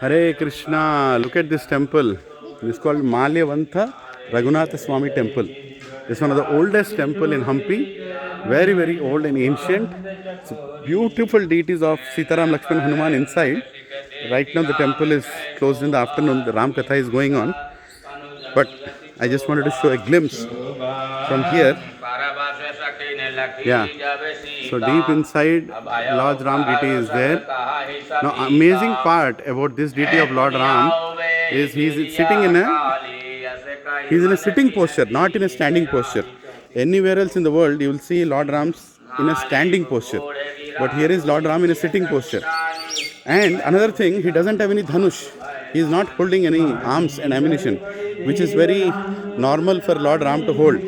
Hare Krishna. Look at this temple. It's called Malyavantha Raghunatha Swami Temple. It's one of the oldest temple in Hampi. Very, very old and ancient. It's beautiful deities of Sitaram, Lakshman, Hanuman inside. Right now the temple is closed in the afternoon. The Ram Katha is going on. But I just wanted to show a glimpse from here. Yeah. So deep inside, Lord Ram deity is there. Now, amazing part about this deity of Lord Ram is he's in a sitting posture, not in a standing posture. Anywhere else in the world, you will see Lord Ram's in a standing posture, but here is Lord Ram in a sitting posture. And another thing, he doesn't have any dhanush. He is not holding any arms and ammunition, which is very normal for Lord Ram to hold.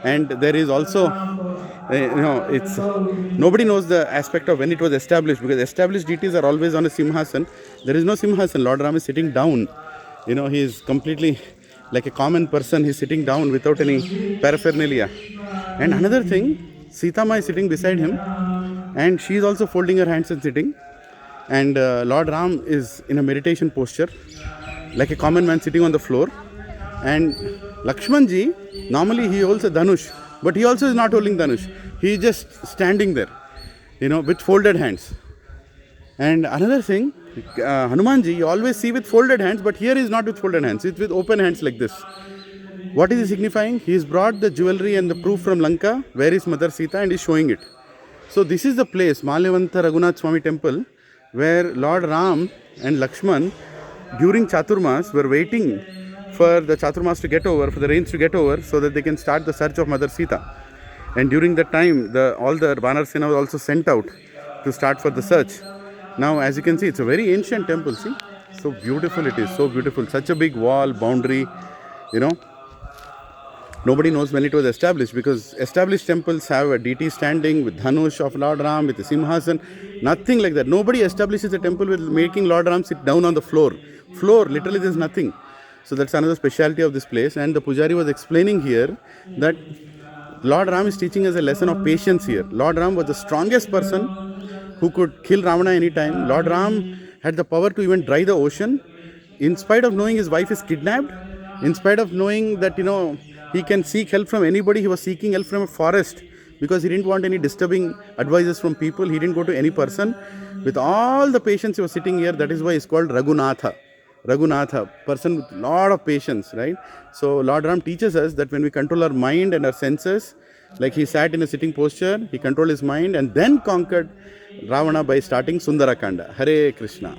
And there is also, it's nobody knows the aspect of when it was established, because established deities are always on a simhasan. There is no simhasan. Lord Ram is sitting down. He is completely like a common person. He's sitting down without any paraphernalia. And another thing, Sita Ma is sitting beside him, and she is also folding her hands and sitting. And Lord Ram is in a meditation posture, like a common man sitting on the floor. And Lakshmanji, normally he holds a dhanush, but he also is not holding dhanush. He is just standing there, with folded hands. And another thing, Hanumanji, you always see with folded hands, but here he is not with folded hands. It's with open hands like this. What is he signifying? He has brought the jewelry and the proof from Lanka, where is Mother Sita, and is showing it. So this is the place, Malyavantha Raghunath Swami Temple, where Lord Ram and Lakshman, during Chaturmas, were waiting for the Chaturmas to get over, for the rains to get over, so that they can start the search of Mother Sita. And during that time, all the Vanar Sena was also sent out to start for the search. Now, as you can see, it's a very ancient temple. See, so beautiful it is, so beautiful. Such a big wall, boundary, Nobody knows when it was established, because established temples have a deity standing with Dhanush of Lord Ram, with a Simhasan. Nothing like that. Nobody establishes a temple with making Lord Ram sit down on the floor. Literally there's nothing. So that's another specialty of this place. And the Pujari was explaining here that Lord Ram is teaching us a lesson of patience here. Lord Ram was the strongest person who could kill Ravana anytime. Lord Ram had the power to even dry the ocean. In spite of knowing his wife is kidnapped, in spite of knowing that, he can seek help from anybody, he was seeking help from a forest, because he didn't want any disturbing advices from people. He didn't go to any person. With all the patience, he was sitting here. That is why he's called Raghunatha. Raghunatha, person with lot of patience, right? So Lord Ram teaches us that when we control our mind and our senses, like he sat in a sitting posture, he controlled his mind and then conquered Ravana by starting Sundarakanda. Hare Krishna.